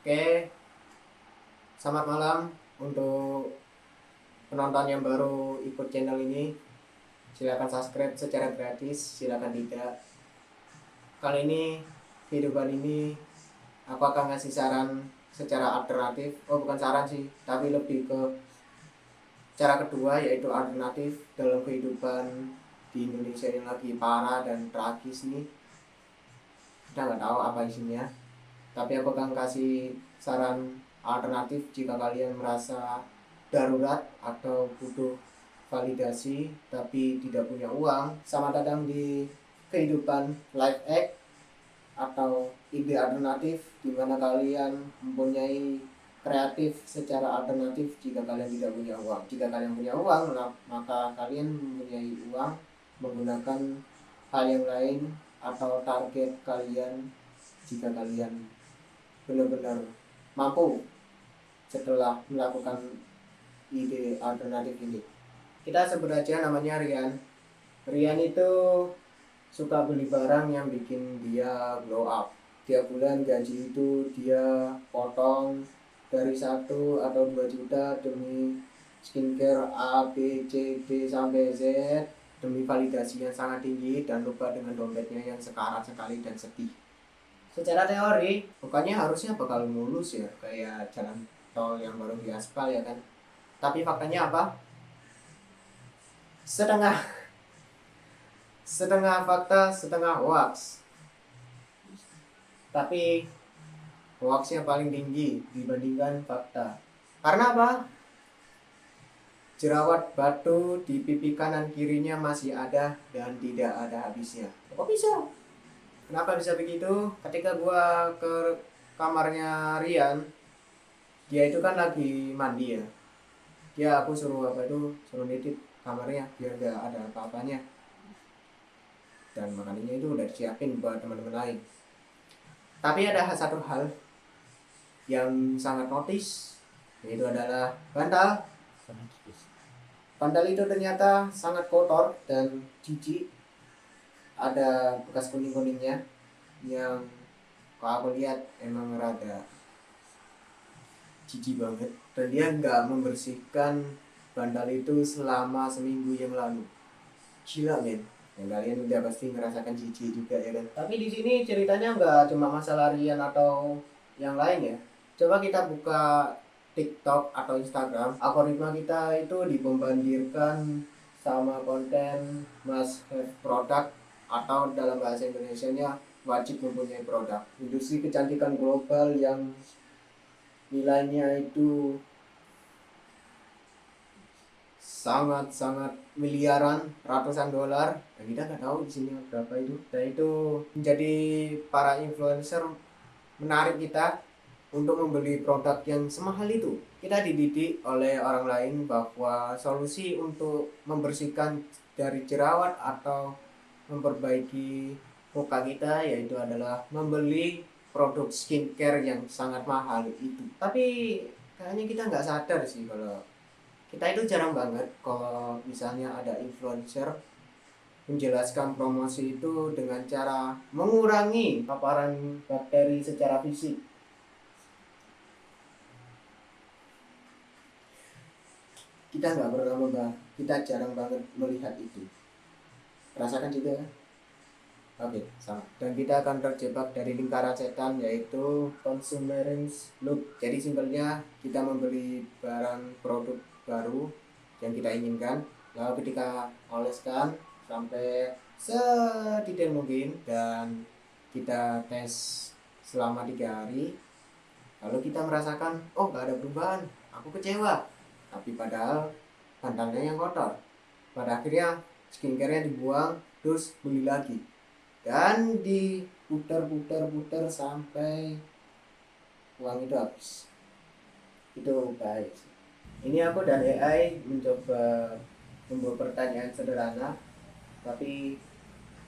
Oke, selamat malam untuk penonton yang baru ikut channel ini. Silakan subscribe secara gratis, silakan tidak. Kali ini kehidupan ini aku akan ngasih saran secara alternatif. Oh, bukan saran sih, tapi lebih ke cara kedua, yaitu alternatif dalam kehidupan di Indonesia yang lagi parah dan tragis nih. Kita nggak tahu apa isinya, tapi aku akan kasih saran alternatif jika kalian merasa darurat atau butuh validasi tapi tidak punya uang. Selamat datang di kehidupan life hack atau ide alternatif di mana kalian mempunyai kreatif secara alternatif jika kalian tidak punya uang. Jika kalian punya uang, maka kalian mempunyai uang menggunakan hal yang lain atau target kalian jika kalian benar-benar mampu setelah melakukan ide alternatif ini. Kita sebut aja namanya Rian. Rian itu suka beli barang yang bikin dia glow up. Tiap bulan gaji itu dia potong dari 1 atau 2 juta demi skincare A, B, C, D sampai Z, demi validasi yang sangat tinggi dan lupa dengan dompetnya yang sekarat sekali dan sedih. Secara teori bukannya harusnya bakal mulus ya, kayak jalan tol yang baru diaspal ya kan, tapi faktanya apa? Setengah setengah fakta setengah hoax. Tapi hoaxnya paling tinggi dibandingkan fakta. Karena apa? Jerawat batu di pipi kanan kirinya masih ada dan tidak ada habisnya. Kok bisa? Kenapa bisa begitu? Ketika gua ke kamarnya Rian, dia itu kan lagi mandi ya. Aku suruh suruh nitip kamarnya biar gak ada apa-apanya. Dan makanannya itu udah disiapin buat teman-teman lain. Tapi ada satu hal yang sangat notice, yaitu adalah bantal. Bantal itu ternyata sangat kotor dan jijik. Ada bekas kuning-kuningnya yang kalau aku lihat emang rada jijik banget, dan dia nggak membersihkan bantal itu selama seminggu yang lalu. Gila men, yang kalian udah pasti ngerasakan jijik juga ya kan. Tapi di sini ceritanya nggak cuma masalah Rian atau yang lain ya. Coba kita buka TikTok atau Instagram, algoritma kita itu dibombardirkan sama konten must have product, atau dalam bahasa Indonesianya wajib mempunyai produk. Industri kecantikan global yang nilainya itu sangat-sangat miliaran, ratusan dolar. Dan kita nggak tahu di sini berapa itu. Dan itu menjadi para influencer menarik kita untuk membeli produk yang semahal itu. Kita dididik oleh orang lain bahwa solusi untuk membersihkan dari jerawat atau memperbaiki muka kita yaitu adalah membeli produk skincare yang sangat mahal itu. Tapi kayaknya kita nggak sadar sih kalau kita itu jarang banget kalau misalnya ada influencer menjelaskan promosi itu dengan cara mengurangi paparan bakteri secara fisik. Kita nggak pernah membahas, kita jarang banget melihat itu. Rasakan juga kan? Oke, sama. Dan kita akan terjebak dari lingkaran setan, yaitu consumerism loop. Jadi simpelnya kita membeli barang produk baru yang kita inginkan, lalu ketika oleskan sampai sedetail mungkin dan kita tes selama 3 hari, lalu kita merasakan oh nggak ada perubahan, aku kecewa. Tapi padahal bantalnya yang kotor. Pada akhirnya skincare-nya dibuang, terus beli lagi dan diputar-putar sampai uang itu habis. Itu baik. Ini aku dan AI mencoba membuat pertanyaan sederhana tapi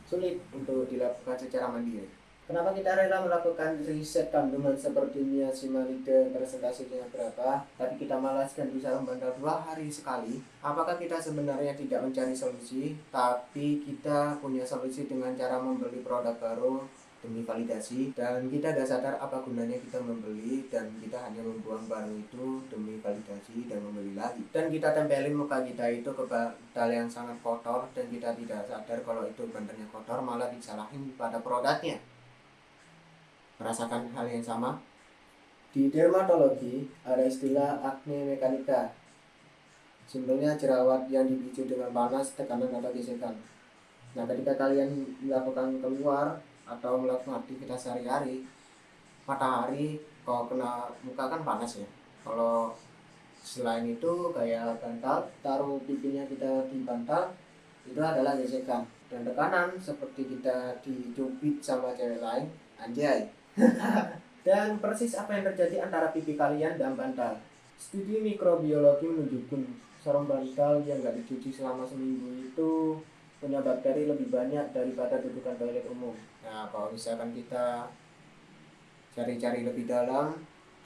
sulit untuk dilakukan secara mandiri. Kenapa kita rela melakukan riset kandungan seperti niacinamide presentasinya berapa, tapi kita malas dan bisa membandel 2 hari sekali? Apakah kita sebenarnya tidak mencari solusi, tapi kita punya solusi dengan cara membeli produk baru demi validasi, dan kita tidak sadar apa gunanya kita membeli, dan kita hanya membuang barang itu demi validasi dan membeli lagi, dan kita tempelin muka kita itu ke bantal yang sangat kotor, dan kita tidak sadar kalau itu bantalnya kotor, malah disalahin pada produknya. Merasakan hal yang sama? Di dermatologi ada istilah acne mekanika. Simpelnya jerawat yang dipicu dengan panas, tekanan atau gesekan. Nah, ketika kalian melakukan keluar atau melakukan aktivitas sehari-hari, matahari kalau kena muka kan panas ya. Kalau selain itu kayak bantal, taruh pipinya kita di bantal, itu adalah gesekan. Dan tekanan seperti kita dicubit sama cewek lain, anjay. Dan persis apa yang terjadi antara pipi kalian dan bantal. Studi mikrobiologi menunjukkan sarung bantal yang nggak dicuci selama seminggu itu punya bakteri lebih banyak daripada dudukan toilet umum. Nah, kalau misalkan kita cari-cari lebih dalam,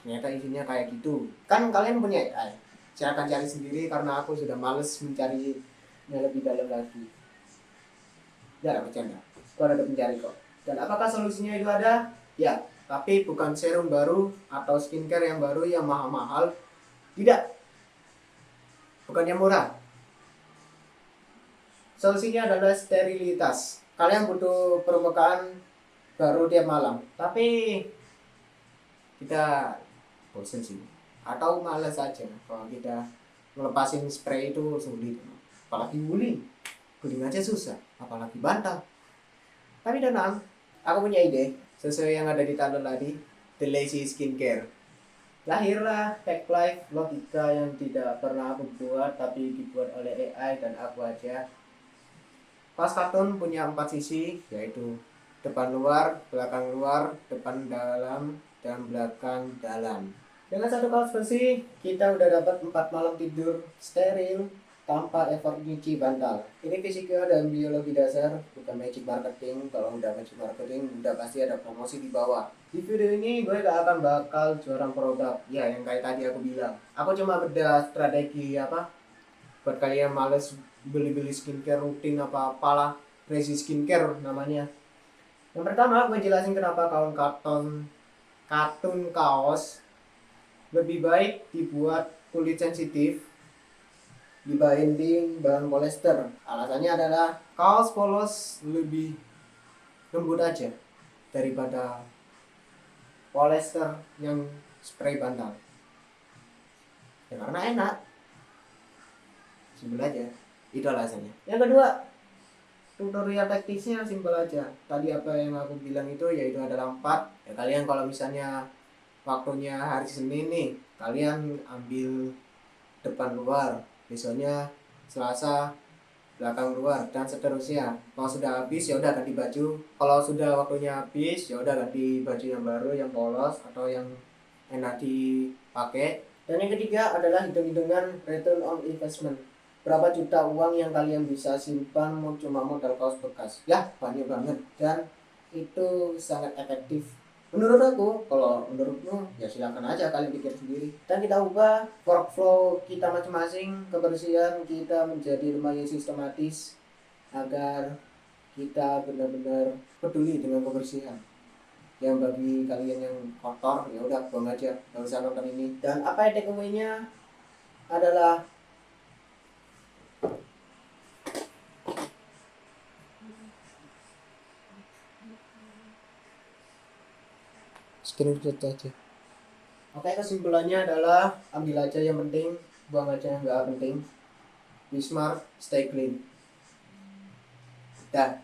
ternyata isinya kayak gitu. Kan kalian punya AI, silakan cari sendiri karena aku sudah males mencari yang lebih dalam lagi. Ya, bercanda. Aku ada pencari kok. Dan apakah solusinya itu ada? Ya, tapi bukan serum baru atau skincare yang baru yang mahal-mahal. Tidak. Bukan yang murah. Solusinya adalah sterilitas. Kalian butuh permukaan baru tiap malam, tapi kita bosen sih, atau malas saja kalau kita melepasin spray itu sulit. Apalagi guling aja susah, apalagi bantal. Tapi tenang, aku punya ide sesuai yang ada di title tadi, The Lazy Skincare. Lahirlah Tech Life, logika yang tidak pernah aku buat tapi dibuat oleh AI dan aku aja. Kaos kartun punya 4 sisi, yaitu depan luar, belakang luar, depan dalam, dan belakang dalam. Dengan satu kaos bersih, kita udah dapat 4 malam tidur steril tanpa effort nyuci bantal. Ini fisika dan biologi dasar, bukan magic marketing. Kalau udah magic marketing, udah pasti ada promosi di bawah. Di video ini gue gak akan bakal jualan produk, ya yang kayak tadi aku bilang. Aku cuma beda strategi buat kalian males beli-beli skincare rutin apa-apalah, crazy skincare namanya. Yang pertama, gue jelasin kenapa katun kaos lebih baik dibuat kulit sensitif dibanding bahan polyester. Alasannya adalah kaos polos lebih lembut aja daripada polyester yang spray bantal. Ya karena enak. Simpel aja. Itu alasannya. Yang kedua, tutorial teknisnya simpel aja. Tadi apa yang aku bilang itu yaitu ada 4. Ya kalian kalau misalnya waktunya hari Senin nih, kalian ambil depan luar, besoknya Selasa belakang luar, dan seterusnya. Kalau sudah habis ya udah ganti baju. Kalau sudah waktunya habis ya udah ganti baju yang baru, yang polos atau yang enak dipakai. Dan yang ketiga adalah hitung-hitungan return on investment. Berapa juta uang yang kalian bisa simpan cuma modal kaos bekas? Ya, banyak banget, dan itu sangat efektif menurut aku. Kalau menurutmu ya silakan aja kalian pikir sendiri. Dan kita ubah workflow kita masing-masing, kebersihan kita menjadi lumayan sistematis agar kita benar-benar peduli dengan kebersihan. Yang bagi kalian yang kotor ya udah buang aja, nggak usah nonton ini. Dan apa take away-nya adalah screenshot aja. Oke, kesimpulannya adalah ambil aja yang penting, buang aja yang nggak penting. Be smart, stay clean. Dah.